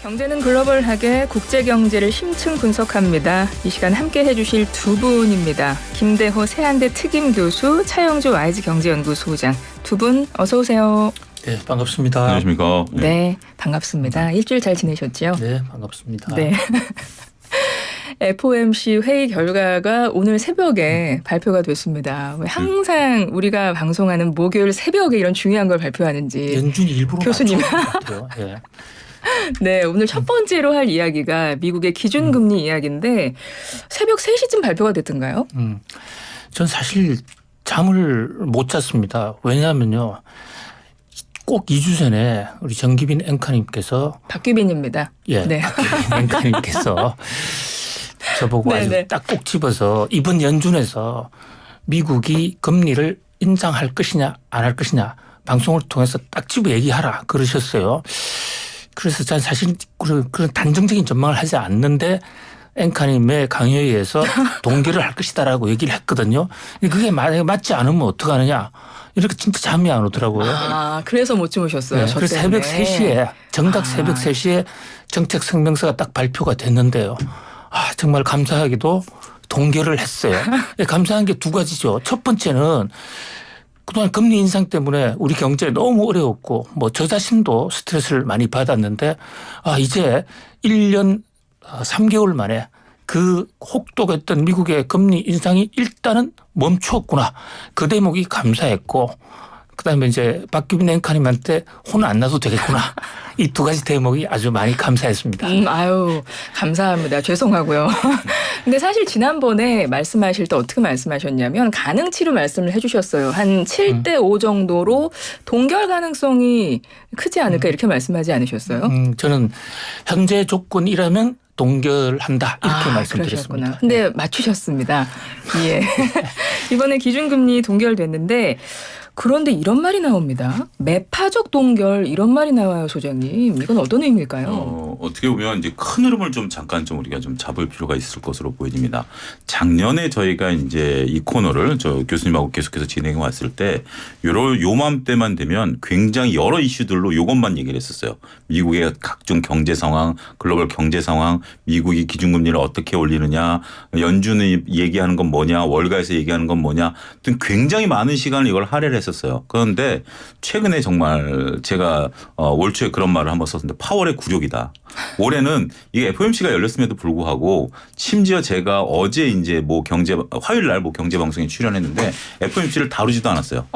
경제는 글로벌하게 국제경제를 심층 분석합니다. 이 시간 함께 해주실 두 분입니다. 김대호 세한대 특임교수, 차영주 YG경제연구소장 두 분 어서 오세요. 네, 반갑습니다. 안녕하십니까. 네, 반갑습니다. 일주일 잘 지내셨죠? 네, 반갑습니다. 네. FOMC 회의 결과가 오늘 새벽에 발표가 됐습니다. 왜 항상 우리가 방송하는 목요일 새벽에 이런 중요한 걸 발표하는지. 연준이 일부러 교수님. 같아요. 네. 네, 오늘 첫 번째로 할 이야기가 미국의 기준금리 이야기인데 새벽 3시쯤 발표가 됐던가요? 전 사실 잠을 못 잤습니다. 왜냐하면요. 꼭 2주 전에 우리 정기빈 앵커님께서 박규빈입니다. 예, 네. 박규빈 앵커님께서 저보고 네네. 아주 딱 꼭 집어서 이번 연준에서 미국이 금리를 인상할 것이냐 안 할 것이냐 방송을 통해서 딱 집어 얘기하라 그러셨어요. 그래서 전 사실 그런 단정적인 전망을 하지 않는데 앵커님의 강요에 의해서 동결을 할 것이다라고 얘기를 했거든요. 그게 만약에 맞지 않으면 어떡하느냐. 이렇게 진짜 잠이 안 오더라고요. 아, 그래서 못 주무셨어요. 네, 저 그래서 때문에. 새벽 3시에 정각 새벽 3시에 정책 성명서가 딱 발표가 됐는데요. 아, 정말 감사하게도 동결을 했어요. 감사한 게 두 가지죠. 첫 번째는 그동안 금리 인상 때문에 우리 경제 너무 어려웠고 뭐 저 자신도 스트레스를 많이 받았는데 이제 1년 3개월 만에 그 혹독했던 미국의 금리 인상이 일단은 멈추었구나. 그 대목이 감사했고 그다음에 이제 박규빈 앵커님한테 혼 안 나도 되겠구나. 이 두 가지 대목이 아주 많이 감사했습니다. 아유, 감사합니다. 죄송하고요. 근데 사실 지난번에 말씀하실 때 어떻게 말씀하셨냐면 가능치로 말씀을 해 주셨어요. 한 7대 5 정도로 동결 가능성이 크지 않을까 이렇게 말씀하지 않으셨어요? 저는 현재 조건이라면 동결한다 이렇게 말씀드렸습니다. 그러셨구나. 근데 맞추셨습니다. 예. 이번에 기준금리 동결됐는데 그런데 이런 말이 나옵니다. 매파적 동결 이런 말이 나와요, 소장님. 이건 어떤 의미일까요? 어떻게 보면 이제 큰 흐름을 좀 잠깐 좀 우리가 좀 잡을 필요가 있을 것으로 보입니다. 작년에 저희가 이제 이 코너를 저 교수님하고 계속해서 진행해 왔을 때 요맘때만 되면 굉장히 여러 이슈들로 이것만 얘기를 했었어요. 미국의 각종 경제 상황, 글로벌 경제 상황, 미국이 기준금리를 어떻게 올리느냐, 연준이 얘기하는 건 뭐냐, 월가에서 얘기하는 건 뭐냐 등 굉장히 많은 시간을 이걸 할애를 했었어요. 그런데 최근에 정말 제가 올 초에 그런 말을 한번 썼는데 파월의 굴욕이다. 올해는 이게 FOMC가 열렸음에도 불구하고 심지어 제가 어제 이제 화요일 날 경제 방송에 출연했는데 FOMC를 다루지도 않았어요.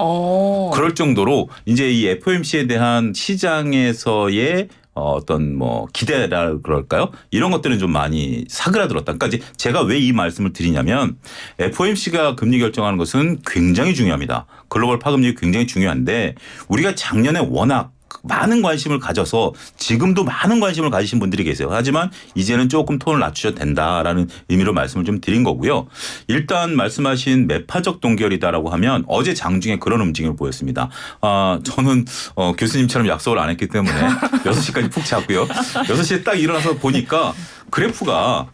그럴 정도로 이제 이 FOMC에 대한 시장에서의 어떤 기대라 그럴까요? 이런 것들은 좀 많이 사그라들었다. 그러니까 제가 왜 이 말씀을 드리냐면 FOMC가 금리 결정하는 것은 굉장히 중요합니다. 글로벌 파급력이 굉장히 중요한데 우리가 작년에 워낙 많은 관심을 가져서 지금도 많은 관심을 가지신 분들이 계세요. 하지만 이제는 조금 톤을 낮추셔도 된다라는 의미로 말씀을 좀 드린 거고요. 일단 말씀하신 매파적 동결이다라고 하면 어제 장중에 그런 움직임을 보였습니다. 저는 교수님처럼 약속을 안 했기 때문에 6시까지 푹 잤고요. 6시에 딱 일어나서 보니까 그래프가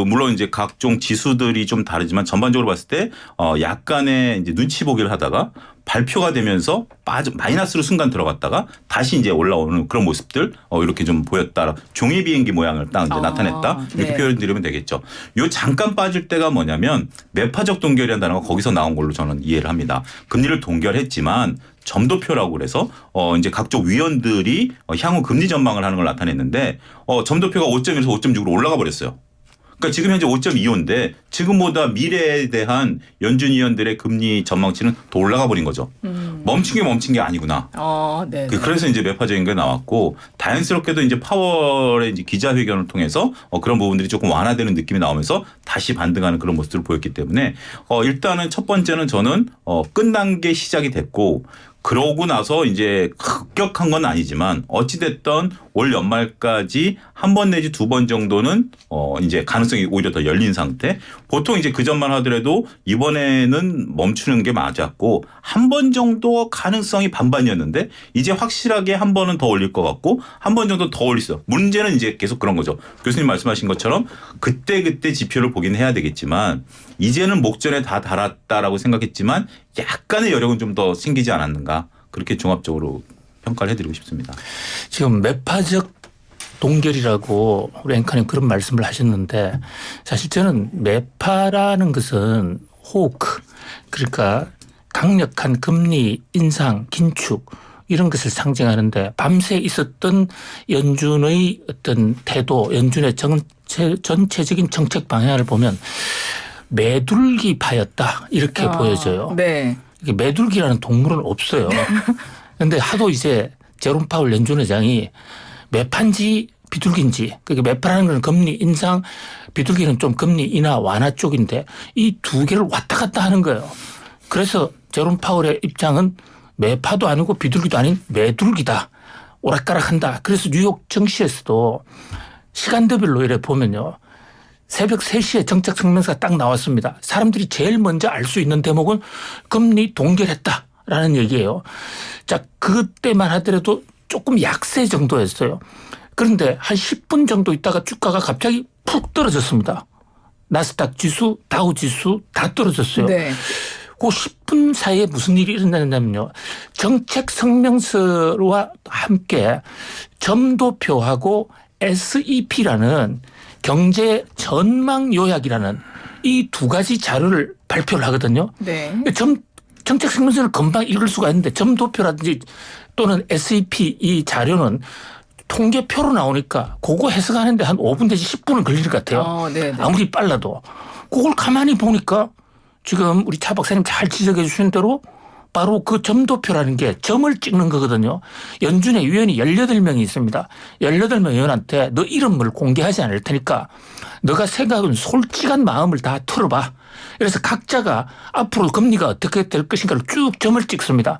물론 이제 각종 지수들이 좀 다르지만 전반적으로 봤을 때 약간의 이제 눈치 보기를 하다가 발표가 되면서 마이너스로 순간 들어갔다가 다시 이제 올라오는 그런 모습들 이렇게 좀 보였다. 종이 비행기 모양을 딱 이제 나타냈다. 이렇게 네. 표현드리면 되겠죠. 요 잠깐 빠질 때가 뭐냐면 매파적 동결이라는 단어가 거기서 나온 걸로 저는 이해를 합니다. 금리를 동결했지만 점도표라고 그래서 이제 각종 위원들이 향후 금리 전망을 하는 걸 나타냈는데 점도표가 5.1에서 5.6으로 올라가 버렸어요. 그러니까 지금 현재 5.25인데 지금보다 미래에 대한 연준 위원들의 금리 전망치는 더 올라가 버린 거죠. 멈춘 게 아니구나. 네. 그래서 이제 매파적인 게 나왔고 다행스럽게도 이제 파월의 이제 기자회견을 통해서 그런 부분들이 조금 완화되는 느낌이 나오면서 다시 반등하는 그런 모습들을 보였기 때문에 일단은 첫 번째는 저는 끝난 게 시작이 됐고 그러고 나서 이제 급격한 건 아니지만 어찌됐든 올 연말까지 한 번 내지 두 번 정도는 이제 가능성이 오히려 더 열린 상태. 보통 이제 그 전만 하더라도 이번에는 멈추는 게 맞았고 한 번 정도 가능성이 반반이었는데 이제 확실하게 한 번은 더 올릴 것 같고 한 번 정도 더 올리죠. 문제는 이제 계속 그런 거죠. 교수님 말씀하신 것처럼 그때 지표를 보긴 해야 되겠지만 이제는 목전에 다 달았다라고 생각했지만 약간의 여력은 좀 더 생기지 않았는가. 그렇게 종합적으로 평가를 해드리고 싶습니다. 지금 매파적 동결이라고 우리 앵커님 그런 말씀을 하셨는데 사실 저는 매파라는 것은 호크 그러니까 강력한 금리 인상 긴축 이런 것을 상징하는데 밤새 있었던 연준의 어떤 태도 연준의 전체적인 정책 방향을 보면 매둘기파였다 이렇게 보여져요. 네. 이게 매둘기라는 동물은 없어요. 그런데 하도 이제 제롬 파월 연준 의장이 매파인지 비둘기인지 그러니까 매파라는 건 금리 인상 비둘기는 좀 금리 인하 완화 쪽인데 이 두 개를 왔다 갔다 하는 거예요. 그래서 제롬 파월의 입장은 매파도 아니고 비둘기도 아닌 매둘기다. 오락가락한다. 그래서 뉴욕 증시에서도 시간대별로 이래 보면요. 새벽 3시에 정책 성명서가 딱 나왔습니다. 사람들이 제일 먼저 알 수 있는 대목은 금리 동결했다라는 얘기예요. 자, 그때만 하더라도 조금 약세 정도였어요. 그런데 한 10분 정도 있다가 주가가 갑자기 푹 떨어졌습니다. 나스닥 지수, 다우 지수 다 떨어졌어요. 네. 그 10분 사이에 무슨 일이 일어났냐면요. 정책 성명서와 함께 점도표하고 SEP라는 경제 전망 요약이라는 이 두 가지 자료를 발표를 하거든요. 네. 정책 성명서를 금방 읽을 수가 있는데 점도표라든지 또는 SEP 이 자료는 통계표로 나오니까 그거 해석하는데 한 5분 내지 10분은 걸릴 것 같아요. 네. 아무리 빨라도. 그걸 가만히 보니까 지금 우리 차 박사님 잘 지적해 주신 대로 바로 그 점도표라는 게 점을 찍는 거거든요. 연준에 위원이 18명이 있습니다. 18명 위원한테 너 이름을 공개하지 않을 테니까 너가 생각은 솔직한 마음을 다 털어봐. 그래서 각자가 앞으로 금리가 어떻게 될 것인가를 쭉 점을 찍습니다.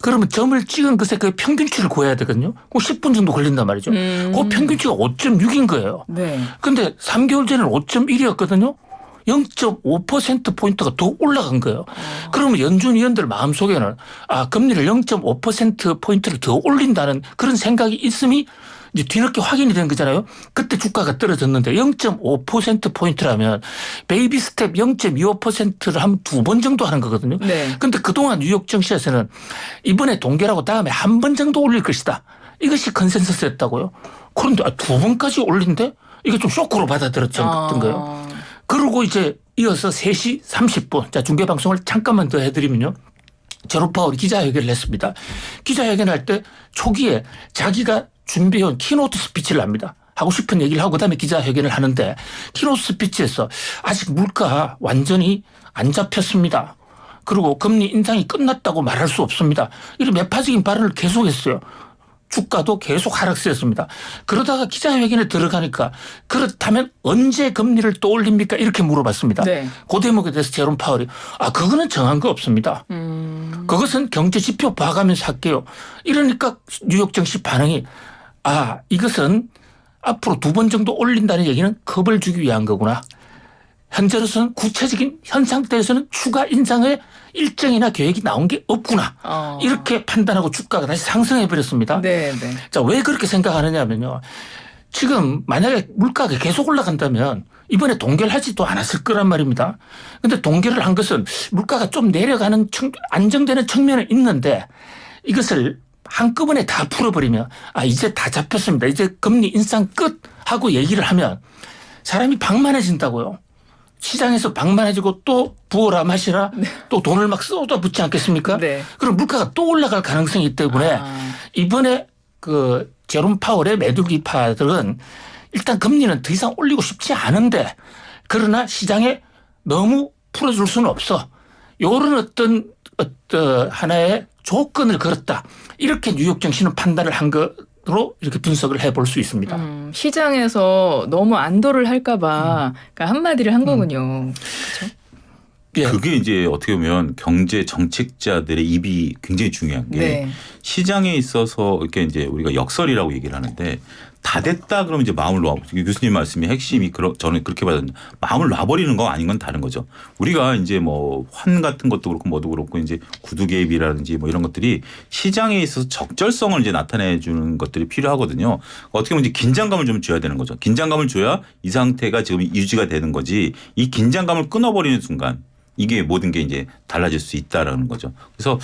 그러면 점을 찍은 것에 그 평균치를 구해야 되거든요. 그 10분 정도 걸린단 말이죠. 그 평균치가 5.6인 거예요. 네. 그런데 3개월 전에는 5.1이었거든요. 0.5%포인트가 더 올라간 거예요. 그러면 연준 위원들 마음속에는 금리를 0.5%포인트를 더 올린다는 그런 생각이 있음이 이제 뒤늦게 확인이 된 거잖아요. 그때 주가가 떨어졌는데 0.5%포인트라면 베이비 스텝 0.25%를 한 2번 정도 하는 거거든요. 네. 그런데 그동안 뉴욕 증시에서는 이번에 동결하고 다음에 한 번 정도 올릴 것이다. 이것이 컨센서스였다고요. 그런데 2번까지 올린데 이게 좀 쇼크로 받아들였던 거예요. 그러고 이제 이어서 3시 30분. 자, 중계방송을 잠깐만 더 해드리면요. 제롬 파월이 기자회견을 했습니다. 기자회견할 때 초기에 자기가 준비해온 키노트 스피치를 합니다. 하고 싶은 얘기를 하고 그다음에 기자회견을 하는데 키노트 스피치에서 아직 물가 완전히 안 잡혔습니다. 그리고 금리 인상이 끝났다고 말할 수 없습니다. 이런 매파적인 발언을 계속했어요. 주가도 계속 하락세였습니다. 그러다가 기자회견에 들어가니까 그렇다면 언제 금리를 또 올립니까? 이렇게 물어봤습니다. 네. 그 대목에 대해서 제롬 파월이 그거는 정한 거 없습니다. 그것은 경제 지표 봐가면서 할게요. 이러니까 뉴욕 증시 반응이 이것은 앞으로 2번 정도 올린다는 얘기는 겁을 주기 위한 거구나. 현재로서는 구체적인 현 상태에서는 추가 인상의 일정이나 계획이 나온 게 없구나. 이렇게 판단하고 주가가 다시 상승해 버렸습니다. 네, 네. 자, 왜 그렇게 생각하느냐면요. 지금 만약에 물가가 계속 올라간다면 이번에 동결하지도 않았을 거란 말입니다. 그런데 동결을 한 것은 물가가 좀 내려가는 안정되는 측면은 있는데 이것을 한꺼번에 다 풀어버리면 이제 다 잡혔습니다. 이제 금리 인상 끝 하고 얘기를 하면 사람이 방만해진다고요. 시장에서 방만해지고 또 부어라 마시라 또 돈을 막 쏟아붓지 않겠습니까? 네. 그럼 물가가 또 올라갈 가능성이 있기 때문에 이번에 그 제롬 파월의 매둘기파들은 일단 금리는 더 이상 올리고 싶지 않은데 그러나 시장에 너무 풀어줄 수는 없어. 이런 어떤 하나의 조건을 걸었다. 이렇게 뉴욕 증시는 판단을 한 것으로 이렇게 분석을 해볼 수 있습니다. 시장에서 너무 안도를 할까봐 그러니까 한마디를 한 거군요. 그렇죠? 예. 그게 이제 어떻게 보면 경제 정책자들의 입이 굉장히 중요한 게 네. 시장에 있어서 이렇게 이제 우리가 역설이라고 얘기를 하는데 다 됐다 그러면 이제 마음을 놔. 교수님 말씀이 핵심이 저는 그렇게 받았는데 마음을 놔버리는 거 아닌 건 다른 거죠. 우리가 이제 뭐 환 같은 것도 그렇고 뭐도 그렇고 이제 구두 개입이라든지 뭐 이런 것들이 시장에 있어서 적절성을 이제 나타내 주는 것들이 필요하거든요. 어떻게 보면 이제 긴장감을 좀 줘야 되는 거죠. 긴장감을 줘야 이 상태가 지금 유지가 되는 거지 이 긴장감을 끊어버리는 순간 이게 모든 게 이제 달라질 수 있다라는 거죠. 그래서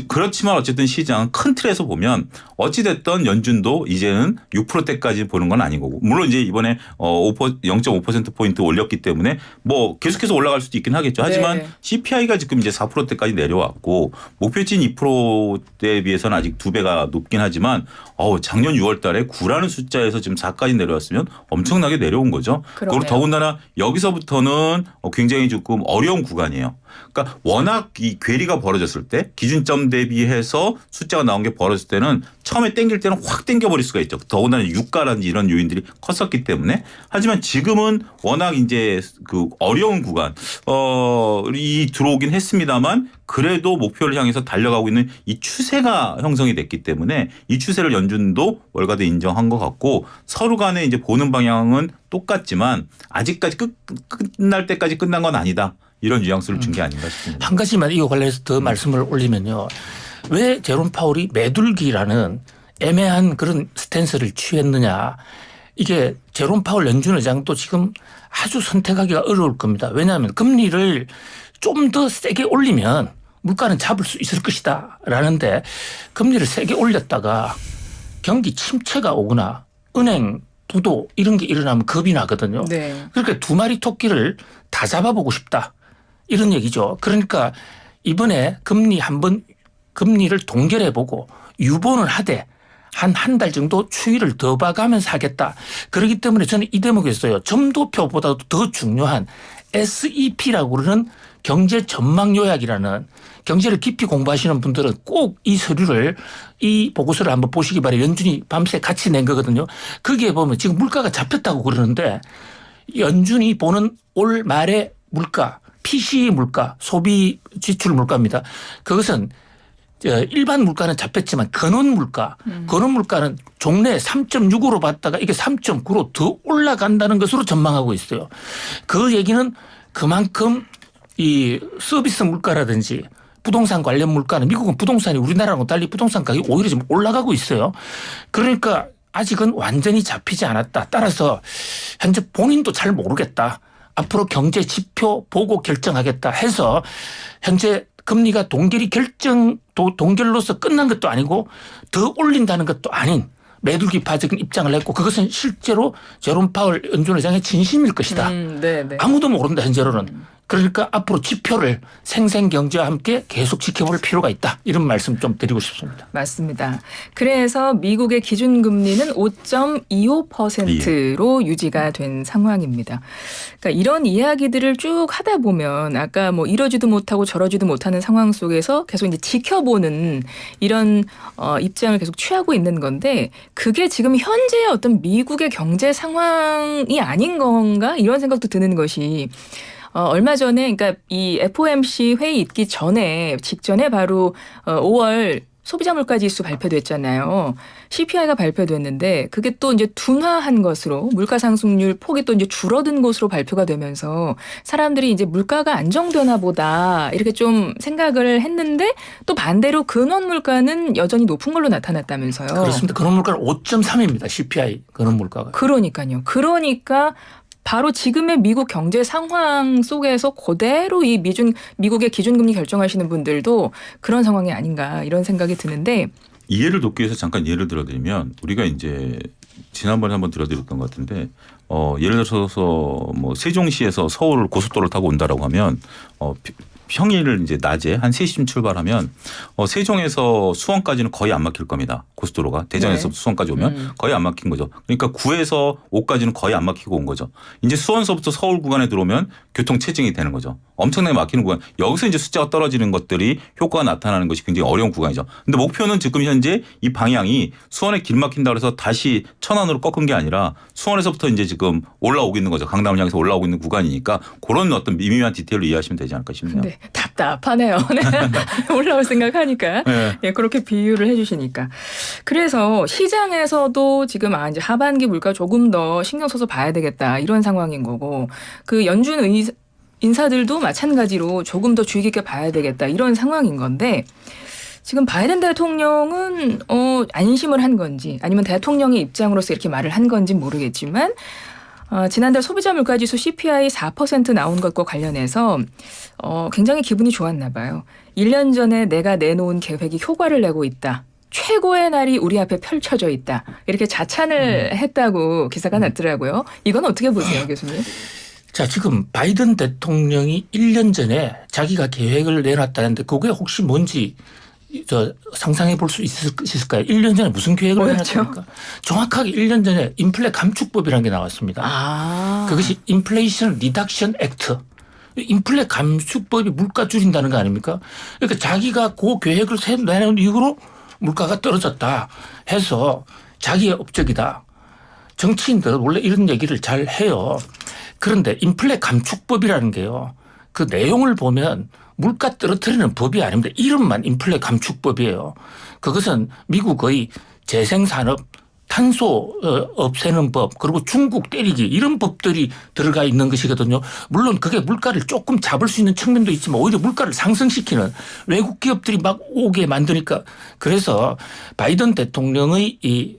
그렇지만 어쨌든 시장은 큰 틀에서 보면 어찌 됐던 연준도 이제는 6%대까지 보는 건 아닌 거고 물론 이제 이번에 0.5% 포인트 올렸기 때문에 뭐 계속해서 올라갈 수도 있긴 하겠죠. 하지만 네. CPI가 지금 이제 4%대까지 내려왔고 목표치인 2%대에 비해서는 아직 2배가 높긴 하지만 작년 6월달에 9라는 숫자에서 지금 4까지 내려왔으면 엄청나게 내려온 거죠. 그러네요. 그리고 더군다나 여기서부터는 굉장히 조금 어려운 구간이에요. 그러니까 워낙 이 괴리가 벌어졌을 때 기준점 대비해서 숫자가 나온 게 벌어졌을 때는 처음에 땡길 때는 확 땡겨버릴 수가 있죠. 더군다나 유가라든지 이런 요인들이 컸었기 때문에 하지만 지금은 워낙 이제 그 어려운 구간 이 들어오긴 했습니다만 그래도 목표를 향해서 달려가고 있는 이 추세가 형성이 됐기 때문에 이 추세를 연준도 월가대 인정한 것 같고 서로 간에 이제 보는 방향은 똑같지만 아직까지 끝날 때까지 끝난 건 아니다. 이런 뉘앙스를 준 게 아닌가 싶습니다. 한 가지만 이거 관련해서 더 말씀을 올리면요. 왜 제롬 파월이 매둘기라는 애매한 그런 스탠스를 취했느냐. 이게 제롬 파월 연준 의장도 지금 아주 선택하기가 어려울 겁니다. 왜냐하면 금리를 좀 더 세게 올리면 물가는 잡을 수 있을 것이다 라는데 금리를 세게 올렸다가 경기 침체가 오거나 은행 부도 이런 게 일어나면 겁이 나거든요. 네. 그러니까 두 마리 토끼를 다 잡아보고 싶다. 이런 얘기죠. 그러니까 이번에 금리를 동결해보고 유보는 하되 한 달 정도 추이를 더 봐가면서 하겠다. 그렇기 때문에 저는 이 대목에서요. 점도표보다도 더 중요한 SEP라고 그러는 경제 전망 요약이라는 경제를 깊이 공부하시는 분들은 꼭 이 서류를 이 보고서를 한번 보시기 바라요. 연준이 밤새 같이 낸 거거든요. 거기에 보면 지금 물가가 잡혔다고 그러는데 연준이 보는 올 말의 물가 PCE 물가, 소비 지출 물가입니다. 그것은 일반 물가는 잡혔지만 근원 물가는 종래 3.65로 봤다가 이게 3.9로 더 올라간다는 것으로 전망하고 있어요. 그 얘기는 그만큼 이 서비스 물가라든지 부동산 관련 물가는 미국은 부동산이 우리나라랑 달리 부동산 가격이 오히려 지금 올라가고 있어요. 그러니까 아직은 완전히 잡히지 않았다. 따라서 현재 본인도 잘 모르겠다. 앞으로 경제 지표 보고 결정하겠다 해서 현재 금리가 동결로서 끝난 것도 아니고 더 올린다는 것도 아닌 매둘기파적인 입장을 했고 그것은 실제로 제롬 파월 연준 의장의 진심일 것이다. 네네. 아무도 모른다 현재로는. 그러니까 앞으로 지표를 생생경제와 함께 계속 지켜볼 필요가 있다. 이런 말씀 좀 드리고 싶습니다. 맞습니다. 그래서 미국의 기준금리는 5.25%로 유지가 된 상황입니다. 그러니까 이런 이야기들을 쭉 하다 보면 아까 뭐 이러지도 못하고 저러지도 못하는 상황 속에서 계속 이제 지켜보는 이런 입장을 계속 취하고 있는 건데 그게 지금 현재의 어떤 미국의 경제 상황이 아닌 건가 이런 생각도 드는 것이 얼마 전에 그러니까 이 FOMC 회의 있기 직전에 바로 5월 소비자 물가 지수 발표됐잖아요. CPI가 발표됐는데 그게 또 이제 둔화한 것으로 물가 상승률 폭이 또 이제 줄어든 것으로 발표가 되면서 사람들이 이제 물가가 안정되나 보다 이렇게 좀 생각을 했는데 또 반대로 근원 물가는 여전히 높은 걸로 나타났다면서요. 그렇습니다. 근원 물가는 5.3입니다. CPI 근원 물가가. 그러니까 바로 지금의 미국 경제 상황 속에서 그대로 이 미국의 기준금리 결정하시는 분들도 그런 상황이 아닌가 이런 생각이 드는데 이해를 돕기 위해서 잠깐 예를 들어드리면 우리가 이제 지난번에 한번 들어드렸던 것 같은데 예를 들어서 뭐 세종시에서 서울 고속도로를 타고 온다라고 하면 평일 이제 낮에 한 3시쯤 출발하면 세종에서 수원까지는 거의 안 막힐 겁니다. 고속도로가 대전에서 네. 수원까지 오면 거의 안 막힌 거죠. 그러니까 구에서 5까지는 거의 안 막히고 온 거죠. 이제 수원서부터 서울 구간에 들어오면 교통 체증이 되는 거죠. 엄청나게 막히는 구간. 여기서 이제 숫자가 떨어지는 것들이 효과가 나타나는 것이 굉장히 어려운 구간이죠. 근데 목표는 지금 현재 이 방향이 수원에 길 막힌다 그래서 다시 천안으로 꺾은 게 아니라 수원에서부터 이제 지금 올라오고 있는 거죠. 강남을 향해서 올라오고 있는 구간이니까 그런 어떤 미묘한 디테일로 이해하시면 되지 않을까 싶네요. 네, 답답하네요. 올라올 생각하니까 네. 예, 그렇게 비유를 해주시니까. 그래서 시장에서도 지금 이제 하반기 물가 조금 더 신경 써서 봐야 되겠다 이런 상황인 거고 그 연준 인사들도 마찬가지로 조금 더 주의 깊게 봐야 되겠다 이런 상황인 건데 지금 바이든 대통령은 안심을 한 건지 아니면 대통령의 입장으로서 이렇게 말을 한 건지 모르겠지만 지난달 소비자 물가지수 CPI 4% 나온 것과 관련해서 굉장히 기분이 좋았나 봐요. 1년 전에 내가 내놓은 계획이 효과를 내고 있다. 최고의 날이 우리 앞에 펼쳐져 있다. 이렇게 자찬을 했다고 기사가 났더라고요. 이건 어떻게 보세요, 교수님? 자, 지금 바이든 대통령이 1년 전에 자기가 계획을 내놨다는데 그게 혹시 뭔지 상상해 볼 수 있을까요? 1년 전에 무슨 계획을 내놨습니까? 정확하게 1년 전에 인플레 감축법이라는 게 나왔습니다. 그것이 인플레이션 리덕션 액트. 인플레 감축법이 물가 줄인다는 거 아닙니까? 그러니까 자기가 그 계획을 내놓은 이후로 물가가 떨어졌다 해서 자기의 업적이다. 정치인들은 원래 이런 얘기를 잘 해요. 그런데 인플레 감축법이라는 게요. 그 내용을 보면 물가 떨어뜨리는 법이 아닙니다. 이름만 인플레 감축법이에요. 그것은 미국의 재생산업 탄소 없애는 법 그리고 중국 때리기 이런 법들이 들어가 있는 것이거든요. 물론 그게 물가를 조금 잡을 수 있는 측면도 있지만 오히려 물가를 상승시키는 외국 기업들이 막 오게 만드니까 그래서 바이든 대통령의 이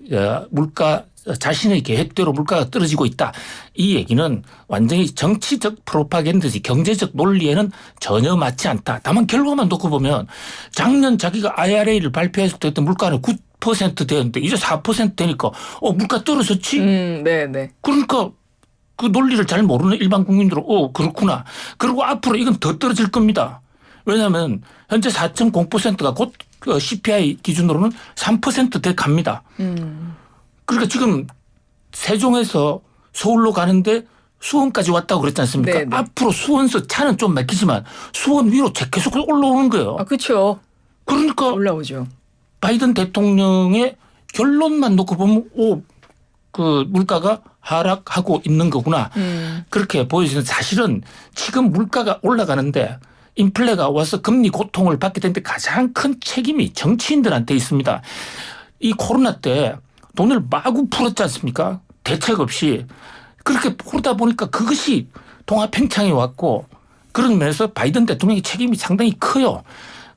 물가 자신의 계획대로 물가가 떨어지고 있다. 이 얘기는 완전히 정치적 프로파간다지 경제적 논리에는 전혀 맞지 않다. 다만 결과만 놓고 보면 작년 자기가 IRA를 발표했을 때 물가는 9% 되었는데 이제 4% 되니까 물가 떨어졌지. 네. 그러니까 그 논리를 잘 모르는 일반 국민들은 그렇구나. 그리고 앞으로 이건 더 떨어질 겁니다. 왜냐하면 현재 4.0%가 곧 CPI 기준으로는 3% 돼 갑니다. 그러니까 지금 세종에서 서울로 가는데 수원까지 왔다고 그랬지 않습니까? 네네. 앞으로 수원서 차는 좀 막히지만 수원 위로 계속 올라오는 거예요. 그렇죠. 그러니까 올라오죠. 바이든 대통령의 결론만 놓고 보면 그 물가가 하락하고 있는 거구나. 그렇게 보여지는 사실은 지금 물가가 올라가는데 인플레가 와서 금리 고통을 받게 되는데 가장 큰 책임이 정치인들한테 있습니다. 이 코로나 때 돈을 마구 풀었지 않습니까? 대책 없이. 그렇게 풀다 보니까 그것이 통화팽창이 왔고 그런 면에서 바이든 대통령의 책임이 상당히 커요.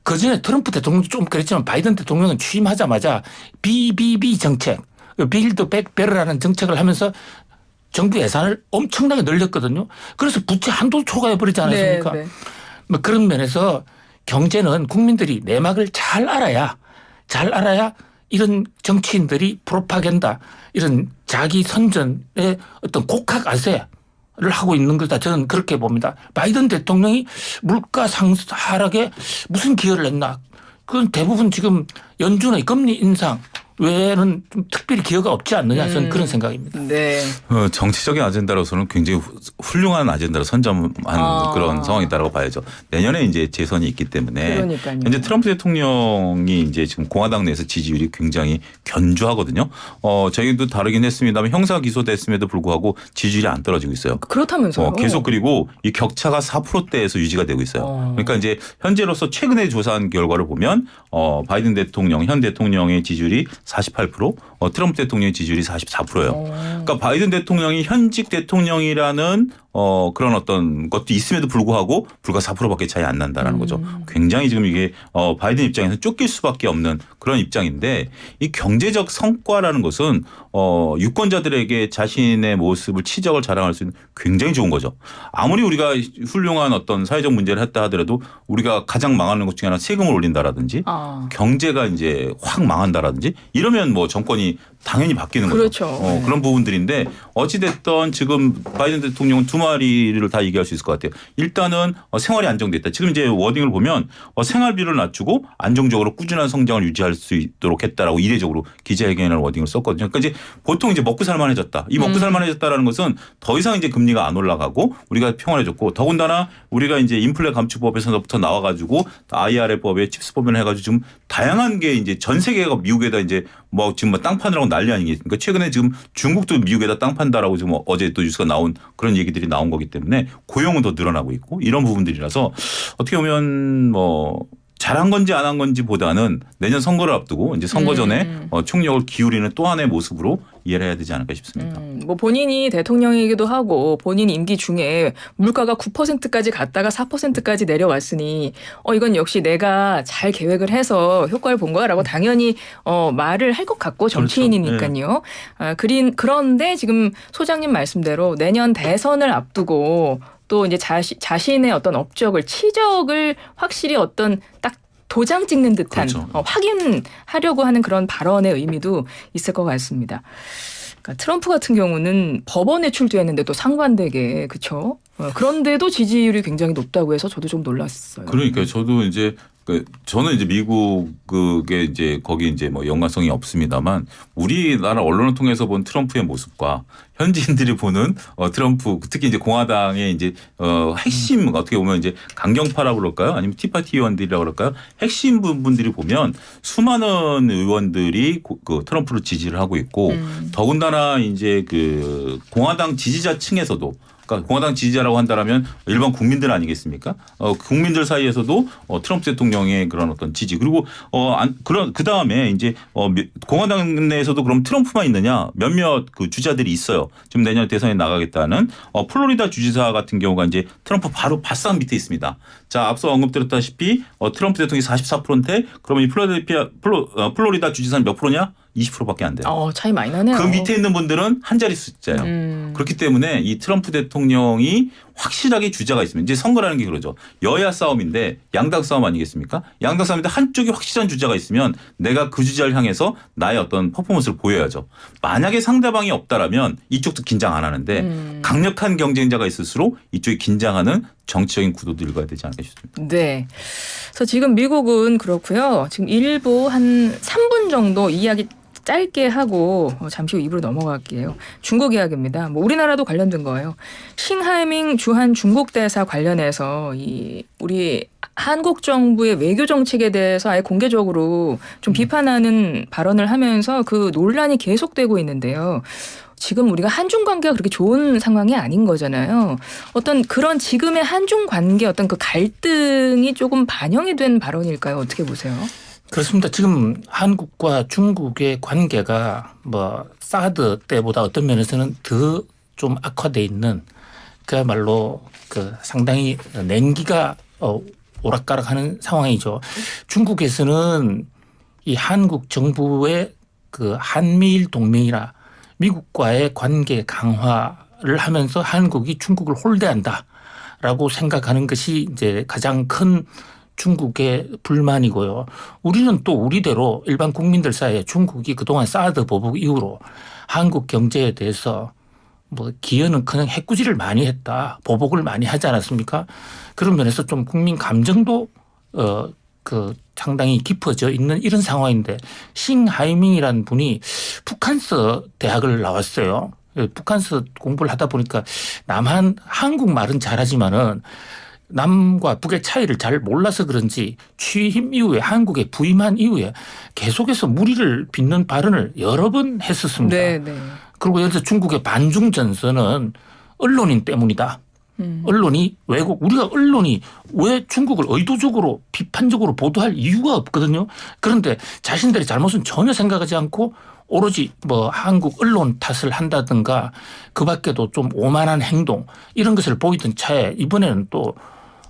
그전에 트럼프 대통령도 좀 그랬지만 바이든 대통령은 취임하자마자 BBB 정책, 빌드 백 베럴라는 정책을 하면서 정부 예산을 엄청나게 늘렸거든요. 그래서 부채 한도 초과해버리지 않았습니까? 네. 뭐 그런 면에서 경제는 국민들이 내막을 잘 알아야 이런 정치인들이 프로파간다 이런 자기 선전의 어떤 곡학 아세를 하고 있는 거다. 저는 그렇게 봅니다. 바이든 대통령이 물가 하락에 무슨 기여를 했나. 그건 대부분 지금 연준의 금리 인상 외에는 좀 특별히 기여가 없지 않느냐 저는 그런 생각입니다. 네. 정치적인 아젠다로서는 굉장히 훌륭한 아젠다로 선점한 그런 상황이다라고 봐야죠. 내년에 이제 재선이 있기 때문에 그러니까요. 현재 트럼프 대통령이 이제 지금 공화당 내에서 지지율이 굉장히 견조하거든요. 저희도 다르긴 했습니다만 형사 기소됐음에도 불구하고 지지율이 안 떨어지고 있어요. 그렇다면서요. 계속 그리고 이 격차가 4%대에서 유지가 되고 있어요. 그러니까 이제 현재로서 최근에 조사한 결과를 보면 바이든 대통령 현 대통령의 지지율이 48%, 트럼프 대통령의 지지율이 44%예요. 그러니까 바이든 대통령이 현직 대통령이라는 그런 어떤 것도 있음에도 불구하고 불과 4%밖에 차이 안 난다라는 거죠. 굉장히 지금 이게 바이든 입장에서 쫓길 수밖에 없는 그런 입장인데 이 경제적 성과라는 것은 유권자들에게 자신의 모습을 치적을 자랑할 수 있는 굉장히 좋은 거죠. 아무리 우리가 훌륭한 어떤 사회적 문제를 했다 하더라도 우리가 가장 망하는 것 중에 하나 세금을 올린다라든지 경제가 이제 확 망한다라든지 이러면 뭐 정권이 당연히 바뀌는 거죠. 그렇죠. 그런 부분들인데 어찌됐든 지금 바이든 대통령은 두 마리를 다 얘기할 수 있을 것 같아요. 일단은 생활이 안정됐다. 지금 이제 워딩을 보면 생활비를 낮추고 안정적으로 꾸준한 성장을 유지할 수 있도록 했다라고 이례적으로 기자회견을 워딩을 썼거든요. 그러니까 이제 보통 이제 먹고 살만해졌다. 이 먹고 살만해졌다라는 것은 더 이상 이제 금리가 안 올라가고 우리가 평안해졌고 더군다나 우리가 이제 인플레 감축법에서부터 나와가지고 IRA법에 칩스법을 해가지고 지금 다양한 게 이제 전 세계가 미국에다 이제 뭐 지금 뭐 땅 파느라고 난리 아니겠습니까? 최근에 지금 중국도 미국에다 땅 판다라고 지금 어제 또 뉴스가 나온 그런 얘기들이 나온 거기 때문에 고용은 더 늘어나고 있고 이런 부분들이라서 어떻게 보면 뭐 잘한 건지 안 한 건지보다는 내년 선거를 앞두고 이제 선거 전에 총력을 기울이는 또 하나의 모습으로 이해를 해야 되지 않을까 싶습니다. 뭐 본인이 대통령이기도 하고 본인 임기 중에 물가가 9%까지 갔다가 4%까지 내려왔으니 이건 역시 내가 잘 계획을 해서 효과를 본 거야라고 당연히 말을 할 것 같고 정치인이니까요. 그런데 지금 소장님 말씀대로 내년 대선을 앞두고 또 이제 자신의 어떤 업적을 치적을 확실히 어떤 딱 도장 찍는 듯한 그렇죠. 확인하려고 하는 그런 발언의 의미도 있을 것 같습니다. 그러니까 트럼프 같은 경우는 법원에 출두했는데 또 상반되게 그렇죠. 그런데도 지지율이 굉장히 높다고 해서 저도 좀 놀랐어요. 그러니까 저도 이제 저는 이제 미국 그게 이제 거기 이제 뭐 연관성이 없습니다만 우리나라 언론을 통해서 본 트럼프의 모습과 현지인들이 보는 트럼프 특히 이제 공화당의 이제 핵심 어떻게 보면 이제 강경파라고 그럴까요? 아니면 티파티 의원들이라고 그럴까요? 핵심 분들이 보면 수많은 의원들이 그 트럼프를 지지를 하고 있고 더군다나 이제 그 공화당 지지자층에서도 그러니까 공화당 지지자라고 한다라면 일반 국민들 아니겠습니까? 국민들 사이에서도 트럼프 대통령의 그런 어떤 지지 그리고 그 다음에 이제 공화당 내에서도 그럼 트럼프만 있느냐 몇몇 그 주자들이 있어요. 지금 내년 대선에 나가겠다는 플로리다 주지사 같은 경우가 이제 트럼프 바로 바싹 밑에 있습니다. 자 앞서 언급드렸다시피 트럼프 대통령이 44%인데 그러면 이 플로리다 주지사는 몇 프로냐? 20%밖에 안 돼요. 차이 많이 나네요. 그 밑에 있는 분들은 한 자리 숫자예요. 그렇기 때문에 이 트럼프 대통령이 확실하게 주자가 있으면 이제 선거라는 게 그러죠. 여야 싸움인데 양당 싸움 아니겠습니까? 양당 싸움인데 한쪽이 확실한 주자가 있으면 내가 그 주자를 향해서 나의 어떤 퍼포먼스를 보여야죠. 만약에 상대방이 없다라면 이쪽도 긴장 안 하는데 강력한 경쟁자가 있을수록 이쪽이 긴장하는 정치적인 구도도 읽어야 되지 않을까 싶습니다. 네. 그래서 지금 미국은 그렇고요. 지금 일부 한 3분 정도 이야기 짧게 하고 잠시 후 2부로 넘어갈게요. 중국 이야기입니다. 뭐 우리나라도 관련된 거예요. 싱하이밍 주한 중국 대사 관련해서 우리 한국 정부의 외교 정책에 대해서 아예 공개적으로 좀 비판하는 발언을 하면서 그 논란이 계속되고 있는데요. 지금 우리가 한중 관계가 그렇게 좋은 상황이 아닌 거잖아요. 어떤 그런 지금의 한중 관계 어떤 그 갈등이 조금 반영이 된 발언일까요? 어떻게 보세요? 그렇습니다. 지금 한국과 중국의 관계가 뭐 사드 때보다 어떤 면에서는 더 좀 악화돼 있는 그야말로 그 상당히 냉기가 오락가락하는 상황이죠. 중국에서는 이 한국 정부의 그 한미일 동맹이나 미국과의 관계 강화를 하면서 한국이 중국을 홀대한다라고 생각하는 것이 이제 가장 큰 중국의 불만이고요. 우리는 또 우리대로 일반 국민들 사이에 중국이 그동안 사드 보복 이후로 한국 경제에 대해서 뭐 기여는 그냥 해꾸지를 많이 했다. 보복을 많이 하지 않았습니까? 그런 면에서 좀 국민 감정도 그 상당히 깊어져 있는 이런 상황인데 싱하이밍이라는 분이 북한서 대학을 나왔어요. 북한서 공부를 하다 보니까 한국말은 잘하지만은 남과 북의 차이를 잘 몰라서 그런지 취임 이후에 한국에 부임한 이후에 계속해서 무리를 빚는 발언을 여러 번 했었습니다. 네. 그리고 여기서 중국의 반중 전선은 언론인 때문이다. 언론이 우리가 언론이 왜 중국을 의도적으로 비판적으로 보도할 이유가 없거든요. 그런데 자신들의 잘못은 전혀 생각하지 않고 오로지 뭐 한국 언론 탓을 한다든가 그 밖에도 좀 오만한 행동 이런 것을 보이던 차에 이번에는 또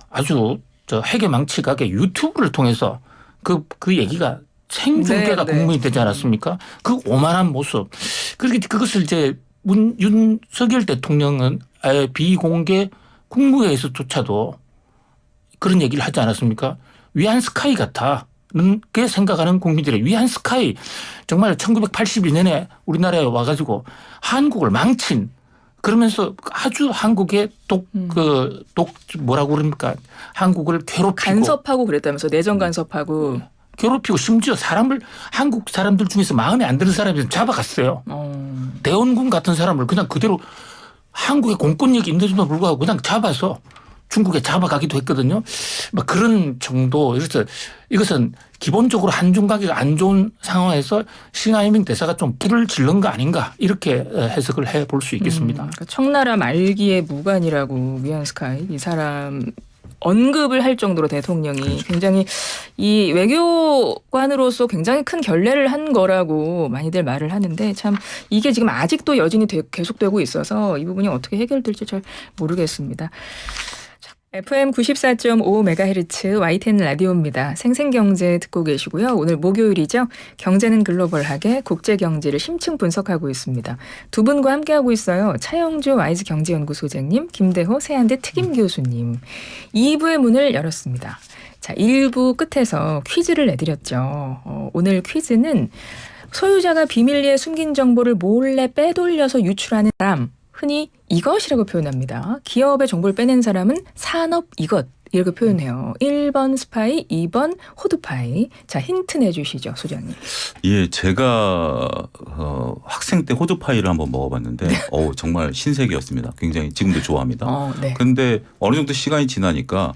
아주 핵의 망치각의 유튜브를 통해서 그 얘기가 생중계가 공문이 되지 않았습니까? 그 오만한 모습. 그것을 이제 윤석열 대통령은 아예 비공개 국무회의에서조차도 그런 얘기를 하지 않았습니까? 위안 스카이 같다는 게 생각하는 국민들의 위안 스카이 정말 1982년에 우리나라에 와가지고 한국을 망친 그러면서 아주 한국의 뭐라고 그럽니까? 한국을 괴롭히고 간섭하고 그랬다면서 내정 간섭하고 괴롭히고 심지어 한국 사람들 중에서 마음에 안 드는 사람을 잡아갔어요. 대원군 같은 사람을 그냥 그대로 한국의 공권력이 있는데도 불구하고 그냥 잡아서 중국에 잡아가기도 했거든요. 막 그런 정도. 그래서 이것은 기본적으로 한중 관계가 안 좋은 상황에서 싱하이밍 대사가 좀 불을 질른 거 아닌가 이렇게 해석을 해볼 수 있겠습니다. 그러니까 청나라 말기의 무관이라고 위안 스카이 이 사람 언급을 할 정도로 대통령이 그렇죠. 굉장히 이 외교관으로서 굉장히 큰 결례를 한 거라고 많이들 말을 하는데 참 이게 지금 아직도 여진이 계속되고 있어서 이 부분이 어떻게 해결될지 잘 모르겠습니다. FM 94.5MHz YTN 라디오입니다. 생생경제 듣고 계시고요. 오늘 목요일이죠. 경제는 글로벌하게 국제경제를 심층 분석하고 있습니다. 두 분과 함께하고 있어요. 차영주 와이즈 경제연구소장님, 김대호 세한대 특임 교수님. 2부의 문을 열었습니다. 자, 1부 끝에서 퀴즈를 내드렸죠. 오늘 퀴즈는 소유자가 비밀리에 숨긴 정보를 몰래 빼돌려서 유출하는 사람. 흔히 이것이라고 표현합니다. 기업의 정보를 빼낸 사람은 산업 이것 이렇게 표현해요. 1번 스파이, 2번 호두파이. 자, 힌트 내주시죠, 소장님. 예, 제가 학생 때 호두파이를 한번 먹어봤는데 정말 신세계였습니다. 굉장히 지금도 좋아합니다. 네. 근데 어느 정도 시간이 지나니까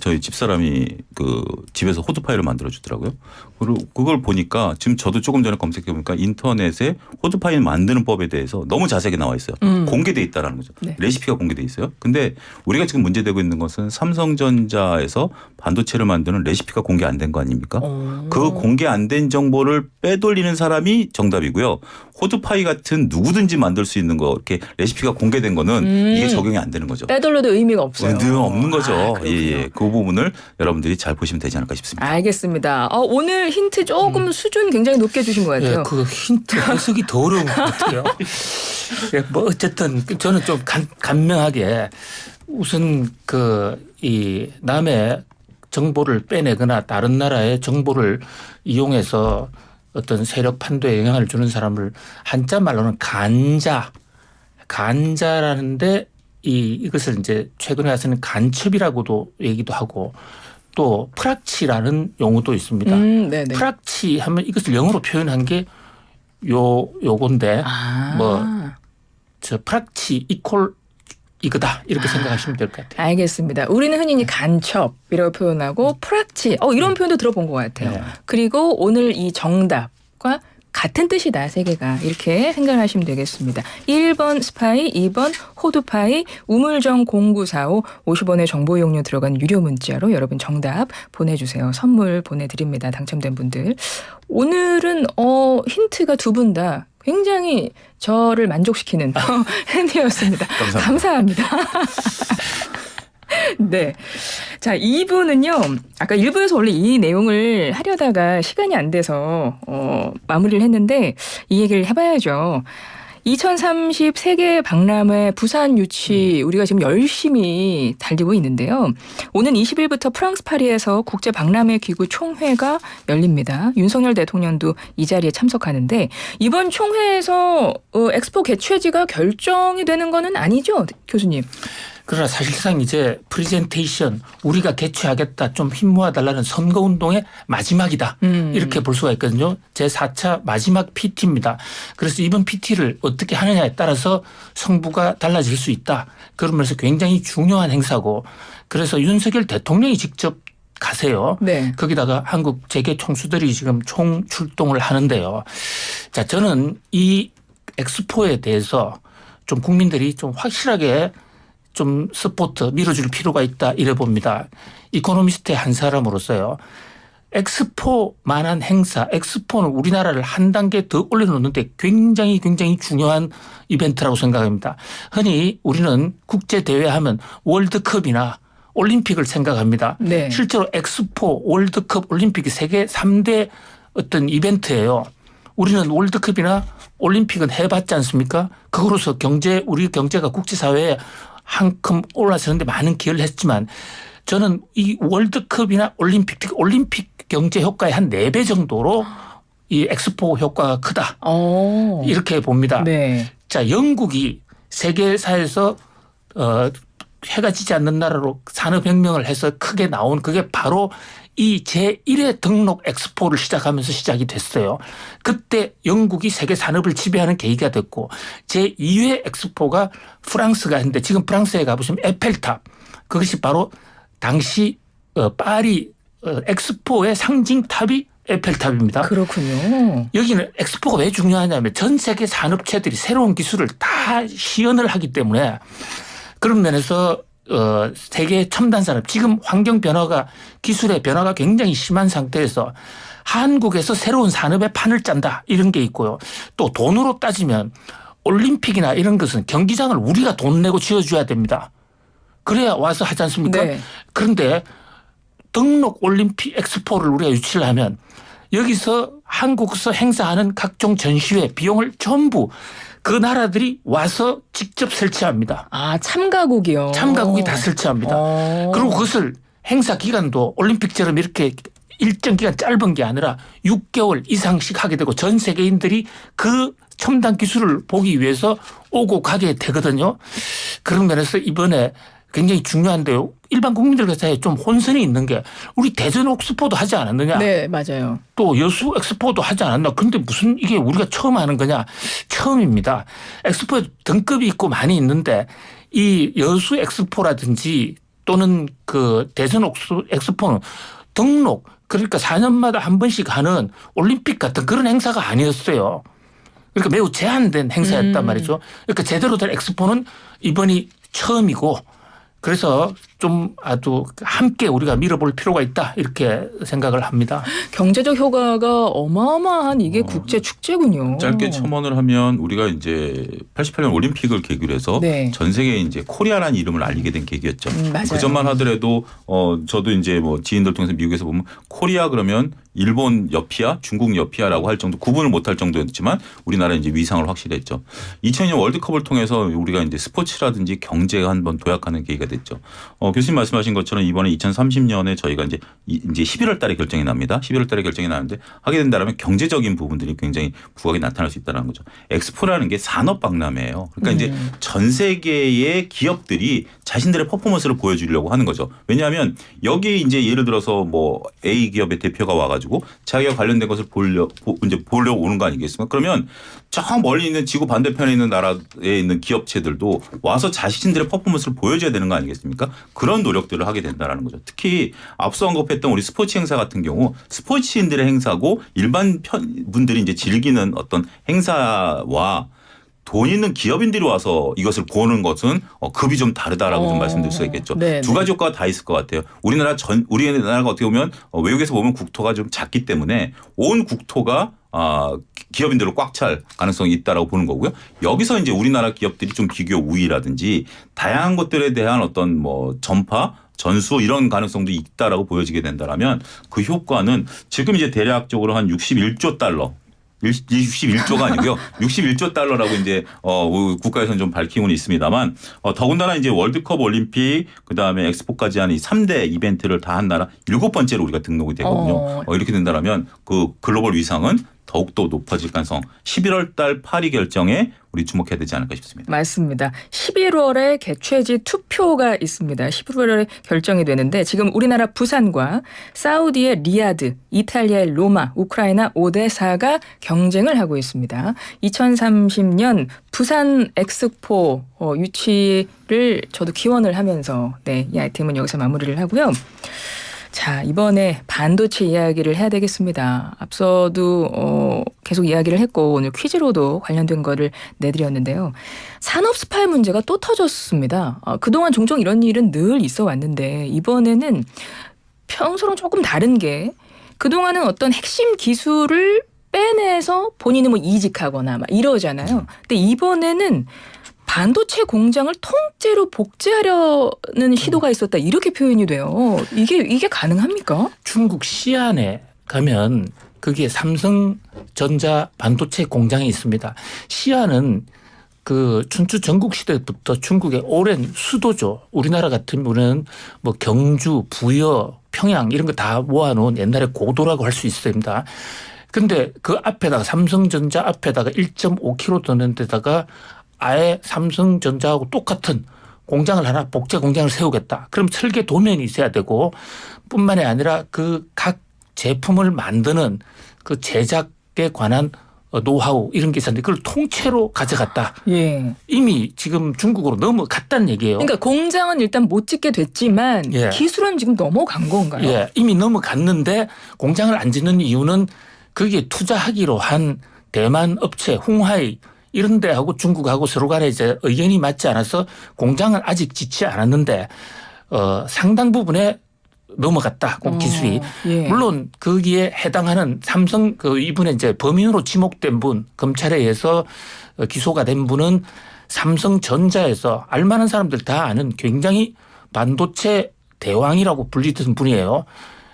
저희 집사람이 그 집에서 호두파이를 만들어 주더라고요. 그리고 그걸 보니까 지금 저도 조금 전에 검색해 보니까 인터넷에 호두파이 만드는 법에 대해서 너무 자세하게 나와 있어요. 공개돼 있다라는 거죠. 네. 레시피가 공개돼 있어요. 근데 우리가 지금 문제되고 있는 것은 삼성전자에서 반도체를 만드는 레시피가 공개 안 된 거 아닙니까? 그 공개 안 된 정보를 빼돌리는 사람이 정답이고요. 호두파이 같은 누구든지 만들 수 있는 거 이렇게 레시피가 공개된 거는 이게 적용이 안 되는 거죠. 빼돌려도 의미가 없어요. 없는 거죠. 그렇군요. 예. 그 부분을 여러분들이 잘 보시면 되지 않을까 싶습니다. 알겠습니다. 오늘 힌트 조금 수준 굉장히 높게 주신 것 같아요. 예, 그 힌트 해석이 더 어려운 것 같아요. 예, 뭐 어쨌든 저는 좀 간명하게 우선 이 남의 정보를 빼내거나 다른 나라의 정보를 이용해서 어떤 세력 판도에 영향을 주는 사람을 한자 말로는 간자라는데 이것을 이제 최근에 와서는 간첩이라고도 얘기도 하고 또 프락치라는 용어도 있습니다. 네네. 프락치 하면 이것을 영어로 표현한 게 요건데 저 프락치 이퀄 이거다 이렇게 생각하시면 될 것 같아요. 알겠습니다. 우리는 흔히 간첩이라고 표현하고 프락치 이런 표현도 들어본 것 같아요. 네. 그리고 오늘 이 정답과 같은 뜻이다. 세 개가 이렇게 생각하시면 되겠습니다. 1번 스파이, 2번 호두파이, 우물정 0945 50원의 정보 이용료 들어간 유료 문자로 여러분 정답 보내주세요. 선물 보내드립니다. 당첨된 분들. 오늘은 힌트가 두 분 다 굉장히 저를 만족시키는 힌트였습니다. 감사합니다. 네. 자, 2부는요. 아까 1부에서 원래 이 내용을 하려다가 시간이 안 돼서 마무리를 했는데 이 얘기를 해봐야죠. 2030 세계 박람회 부산 유치 우리가 지금 열심히 달리고 있는데요. 오는 20일부터 프랑스 파리에서 국제 박람회 기구 총회가 열립니다. 윤석열 대통령도 이 자리에 참석하는데 이번 총회에서 엑스포 개최지가 결정이 되는 거는 아니죠, 교수님? 그러나 사실상 이제 프리젠테이션 우리가 개최하겠다 좀 힘 모아달라는 선거운동의 마지막이다. 이렇게 볼 수가 있거든요. 제4차 마지막 PT입니다. 그래서 이번 PT를 어떻게 하느냐에 따라서 성부가 달라질 수 있다. 그러면서 굉장히 중요한 행사고 그래서 윤석열 대통령이 직접 가세요. 네. 거기다가 한국 재계 총수들이 지금 총 출동을 하는데요. 자, 저는 이 엑스포에 대해서 좀 국민들이 좀 확실하게 좀 스포트 밀어줄 필요가 있다 이래 봅니다. 이코노미스트의 한 사람으로서요. 엑스포만한 행사, 엑스포는 우리나라를 한 단계 더 올려놓는데 굉장히 중요한 이벤트라고 생각합니다. 흔히 우리는 국제대회 하면 월드컵이나 올림픽을 생각합니다. 네. 실제로 엑스포, 월드컵, 올림픽이 세계 3대 어떤 이벤트예요. 우리는 월드컵이나 올림픽은 해봤지 않습니까? 그거로서 우리 경제가 국제사회에 한큼 올라서는데 많은 기여를 했지만 저는 이 월드컵이나 올림픽, 특히 올림픽 경제 효과의 한 4배 정도로 이 엑스포 효과가 크다. 이렇게 봅니다. 네. 자, 영국이 세계사에서 해가 지지 않는 나라로 산업혁명을 해서 크게 나온 그게 바로 이 제1회 등록 엑스포를 시작하면서 시작이 됐어요. 그때 영국이 세계 산업을 지배하는 계기가 됐고 제2회 엑스포가 프랑스가 했는데 지금 프랑스에 가보시면 에펠탑 그것이 바로 당시 파리 엑스포의 상징탑이 에펠탑입니다. 그렇군요. 여기는 엑스포가 왜 중요하냐면 전 세계 산업체들이 새로운 기술을 다 시연을 하기 때문에 그런 면에서 세계 첨단 산업 지금 환경 변화가 기술의 변화가 굉장히 심한 상태에서 한국에서 새로운 산업의 판을 짠다 이런 게 있고요. 또 돈으로 따지면 올림픽이나 이런 것은 경기장을 우리가 돈 내고 지어줘야 됩니다. 그래야 와서 하지 않습니까? 네. 그런데 등록 올림픽 엑스포를 우리가 유치를 하면 여기서 한국에서 행사하는 각종 전시회 비용을 전부 그 나라들이 와서 직접 설치합니다. 아, 참가국이요. 참가국이 다 설치합니다. 그리고 그것을 행사 기간도 올림픽처럼 이렇게 일정 기간 짧은 게 아니라 6개월 이상씩 하게 되고 전 세계인들이 그 첨단 기술을 보기 위해서 오고 가게 되거든요. 그런 면에서 이번에 굉장히 중요한데요. 일반 국민들 사이에 좀 혼선이 있는 게 우리 대전 옥스포도 하지 않았느냐. 네, 맞아요. 또 여수 엑스포도 하지 않았나. 그런데 무슨 이게 우리가 처음 하는 거냐. 처음입니다. 엑스포에 등급이 있고 많이 있는데 이 여수 엑스포라든지 또는 그 대전 엑스포는 등록 그러니까 4년마다 한 번씩 하는 올림픽 같은 그런 행사가 아니었어요. 그러니까 매우 제한된 행사였단 말이죠. 그러니까 제대로 된 엑스포는 이번이 처음이고 그래서 좀 아주 함께 우리가 밀어볼 필요가 있다 이렇게 생각을 합니다. 경제적 효과가 어마어마한 이게 국제 축제군요. 짧게 첨언을 하면 우리가 이제 88년 올림픽을 계기로 해서 네. 전 세계에 이제 코리아라는 이름을 알리게 된 계기였죠. 맞아요. 그 전만 하더라도 저도 이제 뭐 지인들 통해서 미국에서 보면 코리아 그러면 일본 옆이야, 중국 옆이야라고 할 정도 구분을 못할 정도였지만 우리나라 이제 위상을 확실히 했죠. 2002년 월드컵을 통해서 우리가 이제 스포츠라든지 경제가 한번 도약하는 계기가 됐죠. 교수님 말씀하신 것처럼 이번에 2030년에 저희가 이제 11월 달에 결정이 납니다. 11월 달에 결정이 나는데 하게 된다면 경제적인 부분들이 굉장히 부각이 나타날 수 있다는 거죠. 엑스포라는 게 산업 박람회예요. 그러니까 이제 전 세계의 기업들이 자신들의 퍼포먼스를 보여주려고 하는 거죠. 왜냐하면 여기 이제 예를 들어서 뭐 A 기업의 대표가 와가지고 자기가 관련된 것을 보려고 오는 거 아니겠습니까? 그러면 저 멀리 있는 지구 반대편에 있는 나라에 있는 기업체들도 와서 자신들의 퍼포먼스를 보여줘야 되는 거 아니겠습니까? 그런 노력들을 하게 된다는 거죠. 특히 앞서 언급했던 우리 스포츠 행사 같은 경우 스포츠인들의 행사고 일반 분들이 이제 즐기는 어떤 행사와 돈 있는 기업인들이 와서 이것을 보는 것은 급이 좀 다르다라고 좀 말씀드릴 수가 있겠죠. 네, 두 가지 효과가 다 있을 것 같아요. 우리나라가 어떻게 보면 외국에서 보면 국토가 좀 작기 때문에 온 국토가 기업인들로 꽉 찰 가능성이 있다라고 보는 거고요. 여기서 이제 우리나라 기업들이 좀 비교 우위라든지 다양한 것들에 대한 어떤 뭐 전파 전수 이런 가능성도 있다라고 보여지게 된다라면 그 효과는 지금 이제 대략적으로 한 61조 달러 61조가 아니고요. 61조 달러라고 이제 국가에서는 좀 밝히고는 있습니다만 더군다나 이제 월드컵 올림픽 그다음에 엑스포까지 한 이 3대 이벤트를 다 한 나라 7번째로 우리가 등록이 되거든요. 이렇게 된다면 그 글로벌 위상은 더욱더 높아질 가능성 11월 달 파리 결정에 우리 주목해야 되지 않을까 싶습니다. 맞습니다. 11월에 개최지 투표가 있습니다. 11월에 결정이 되는데 지금 우리나라 부산과 사우디의 리야드, 이탈리아의 로마, 우크라이나 오데사가 경쟁을 하고 있습니다. 2030년 부산 엑스포 유치를 저도 기원을 하면서 이 아이템은 여기서 마무리를 하고요. 자, 이번에 반도체 이야기를 해야 되겠습니다. 앞서도 계속 이야기를 했고 오늘 퀴즈로도 관련된 거를 내드렸는데요. 산업 스파이 문제가 또 터졌습니다. 그동안 종종 이런 일은 늘 있어 왔는데 이번에는 평소랑 조금 다른 게 그동안은 어떤 핵심 기술을 빼내서 본인이 뭐 이직하거나 막 이러잖아요. 근데 이번에는 반도체 공장을 통째로 복제하려는 시도가 있었다. 이렇게 표현이 돼요. 이게 가능합니까? 중국 시안에 가면 거기에 삼성전자 반도체 공장이 있습니다. 시안은 그 춘추 전국 시대부터 중국의 오랜 수도죠. 우리나라 같은 경우는 뭐 경주, 부여, 평양 이런 거 다 모아놓은 옛날에 고도라고 할 수 있습니다. 그런데 그 앞에다가 삼성전자 앞에다가 1.5km 되는 데다가 아예 삼성전자하고 똑같은 공장을 하나 복제 공장을 세우겠다. 그럼 설계 도면이 있어야 되고 뿐만이 아니라 그 각 제품을 만드는 그 제작에 관한 노하우 이런 게 있었는데 그걸 통째로 가져갔다. 예. 이미 지금 중국으로 넘어갔다는 얘기예요. 그러니까 공장은 일단 못 짓게 됐지만 예. 기술은 지금 넘어간 건가요? 예, 이미 넘어갔는데 공장을 안 짓는 이유는 거기에 투자하기로 한 대만 업체 홍하이 이런 데하고 중국하고 서로 간에 이제 의견이 맞지 않아서 공장은 아직 짓지 않았는데 상당 부분에 넘어갔다. 그 기술이. 예. 물론 거기에 해당하는 삼성 이분의 이제 범인으로 지목된 분 검찰에 의해서 기소가 된 분은 삼성전자에서 알만한 사람들 다 아는 굉장히 반도체 대왕이라고 불리던 분이에요.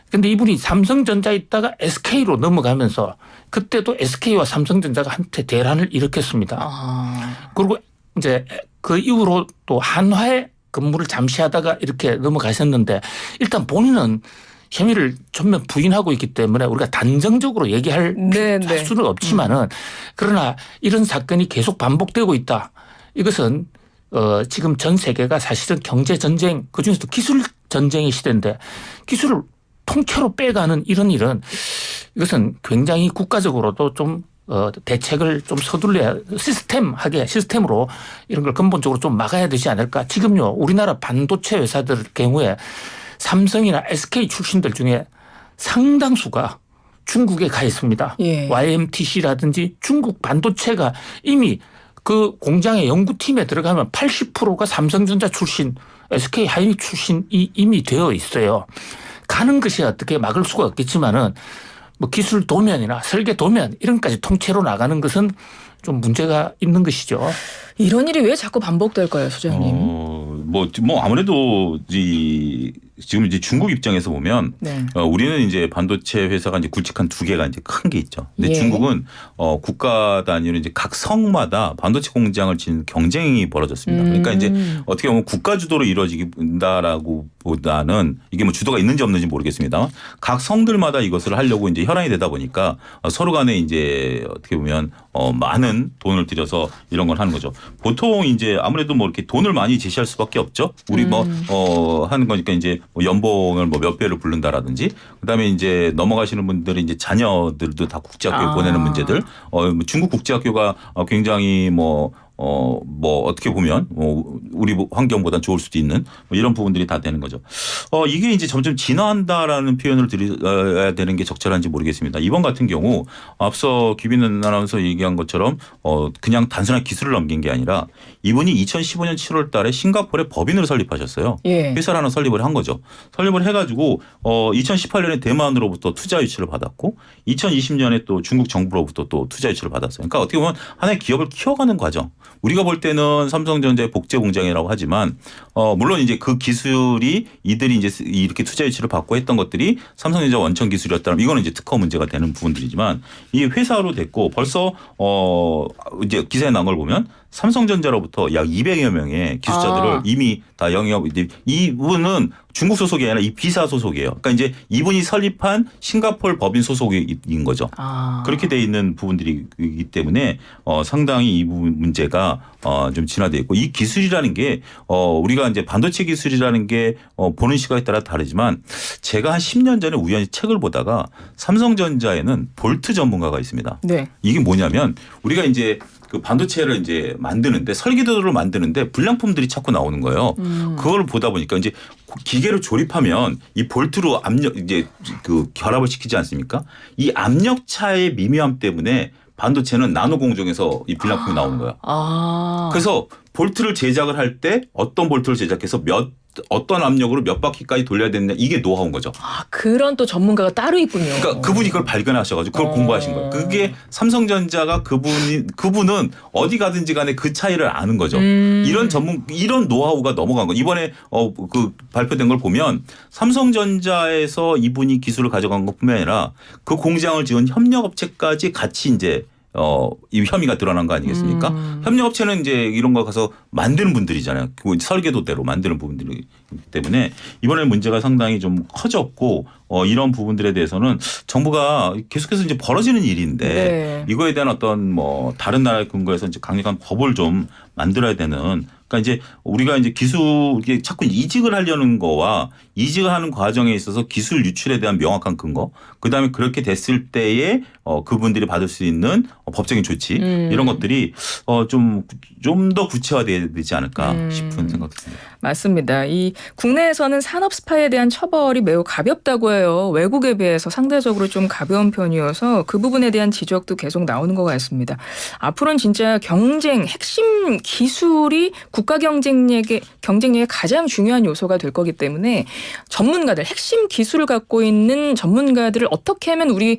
그런데 이분이 삼성전자에 있다가 SK로 넘어가면서 그때도 SK와 삼성전자가 한때 대란을 일으켰습니다. 그리고 이제 그 이후로 또 한화에 근무를 잠시 하다가 이렇게 넘어가셨는데 일단 본인은 혐의를 전면 부인하고 있기 때문에 우리가 단정적으로 얘기할 수는 없지만은 그러나 이런 사건이 계속 반복되고 있다. 이것은 지금 전 세계가 사실은 경제 전쟁 그중에서도 기술 전쟁의 시대인데 기술을 통째로 빼가는 이런 일은 이것은 굉장히 국가적으로도 좀 대책을 좀 서둘러야 시스템으로 이런 걸 근본적으로 좀 막아야 되지 않을까. 지금요 우리나라 반도체 회사들 경우에 삼성이나 SK 출신들 중에 상당수가 중국에 가 있습니다. 예. YMTC라든지 중국 반도체가 이미 그 공장의 연구팀에 들어가면 80%가 삼성전자 출신, SK 하이닉 출신이 이미 되어 있어요. 가는 것이 어떻게 막을 수가 없겠지만은 뭐 기술 도면이나 설계 도면 이런 까지 통째로 나가는 것은 좀 문제가 있는 것이죠. 이런 일이 왜 자꾸 반복될까요, 소장님? 뭐 아무래도 지금 이제 중국 입장에서 보면 네. 우리는 이제 반도체 회사가 이제 굵직한 두 개가 이제 큰 게 있죠. 근데 예. 중국은 국가 단위로 이제 각 성마다 반도체 공장을 짓는 경쟁이 벌어졌습니다. 그러니까 이제 어떻게 보면 국가 주도로 이루어지긴다라고 보다는 이게 뭐 주도가 있는지 없는지 모르겠습니다. 각 성들마다 이것을 하려고 이제 혈안이 되다 보니까 서로 간에 이제 어떻게 보면 많은 돈을 들여서 이런 걸 하는 거죠. 보통 이제 아무래도 뭐 이렇게 돈을 많이 제시할 수밖에 없죠. 우리 하는 거니까 이제 뭐 연봉을 뭐 몇 배를 부른다라든지 그다음에 이제 넘어가시는 분들이 이제 자녀들도 다 국제학교에 보내는 문제들. 중국 국제학교가 굉장히 어떻게 보면 우리 환경보다 좋을 수도 있는 이런 부분들이 다 되는 거죠. 이게 이제 점점 진화한다라는 표현을 드려야 되는 게 적절한지 모르겠습니다. 이번 같은 경우 앞서 김인은 아나운서 얘기한 것처럼 그냥 단순한 기술을 넘긴 게 아니라 이분이 2015년 7월 달에 싱가포르에 법인을 설립하셨어요. 예. 회사를 하나 설립을 한 거죠. 설립을 해가지고 2018년에 대만으로부터 투자 유치를 받았고 2020년에 또 중국 정부로부터 또 투자 유치를 받았어요. 그러니까 어떻게 보면 하나의 기업을 키워가는 과정. 우리가 볼 때는 삼성전자의 복제 공장이라고 하지만 물론 이제 그 기술이 이들이 이제 이렇게 투자 유치를 받고 했던 것들이 삼성전자 원천 기술이었다면 이거는 이제 특허 문제가 되는 부분들이지만 이 회사로 됐고 벌써 이제 기사에 나온 걸 보면 삼성전자로부터 약 200여 명의 기술자들을 이미 다 영입. 이분은 중국 소속이 아니라 이 비사 소속이에요. 그러니까 이제 이분이 설립한 싱가포르 법인 소속인 거죠. 그렇게 돼 있는 부분들이기 때문에 상당히 이 부분 문제가 좀 진화돼 있고 이 기술이라는 게 우리가 이제 반도체 기술이라는 게 보는 시각에 따라 다르지만 제가 한 10년 전에 우연히 책을 보다가 삼성전자에는 볼트 전문가가 있습니다. 네. 이게 뭐냐면 우리가 이제 그 반도체를 이제 만드는데 설계도를 만드는데 불량품들이 자꾸 나오는 거예요. 그걸 보다 보니까 이제 기계를 조립하면 이 볼트로 압력 이제 그 결합을 시키지 않습니까? 이 압력 차의 미묘함 때문에 반도체는 나노 공정에서 이 불량품이 나오는 거예요. 그래서 볼트를 제작을 할 때 어떤 볼트를 제작해서 어떤 압력으로 몇 바퀴까지 돌려야 되느냐 이게 노하우인 거죠. 그런 또 전문가가 따로 있군요. 그러니까 그분이 그걸 발견하셔가지고 그걸 공부하신 거예요. 그게 삼성전자가 그분은 어디 가든지 간에 그 차이를 아는 거죠. 이런 노하우가 넘어간 거. 이번에 그 발표된 걸 보면 삼성전자에서 이분이 기술을 가져간 것뿐만 아니라 그 공장을 지은 협력업체까지 같이 이제 이 혐의가 드러난 거 아니겠습니까? 협력업체는 이제 이런 거 가서 만드는 분들이잖아요. 그 설계도대로 만드는 부분들이기 때문에 이번에 문제가 상당히 좀 커졌고 이런 부분들에 대해서는 정부가 계속해서 이제 벌어지는 일인데 네. 이거에 대한 어떤 다른 나라의 근거에서 이제 강력한 법을 좀 만들어야 되는. 그러니까 이제 우리가 이제 이게 자꾸 이직을 하려는 거와 이직을 하는 과정에 있어서 기술 유출에 대한 명확한 근거, 그다음에 그렇게 됐을 때에 그분들이 받을 수 있는 법적인 조치 이런 것들이 좀 더 구체화돼야 되지 않을까 싶은 생각도 듭니다. 맞습니다. 이 국내에서는 산업 스파이에 대한 처벌이 매우 가볍다고 거예요. 외국에 비해서 상대적으로 좀 가벼운 편이어서 그 부분에 대한 지적도 계속 나오는 것 같습니다. 앞으로는 진짜 경쟁, 핵심 기술이 국가 경쟁력의 가장 중요한 요소가 될 거기 때문에 전문가들, 핵심 기술을 갖고 있는 전문가들을 어떻게 하면 우리의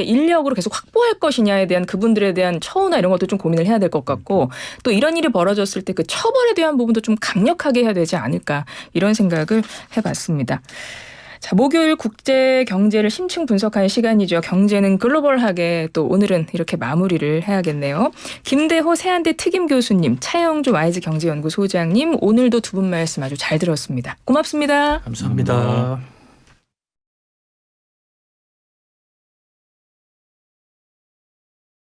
인력으로 계속 확보할 것이냐에 대한 그분들에 대한 처우나 이런 것도 좀 고민을 해야 될 것 같고 또 이런 일이 벌어졌을 때 그 처벌에 대한 부분도 좀 강력하게 해야 되지 않을까 이런 생각을 해봤습니다. 자, 목요일 국제 경제를 심층 분석하는 시간이죠. 경제는 글로벌하게 또 오늘은 이렇게 마무리를 해야겠네요. 김대호 세한대 특임 교수님, 차영주 와이즈 경제연구소장님 오늘도 두 분 말씀 아주 잘 들었습니다. 고맙습니다. 감사합니다.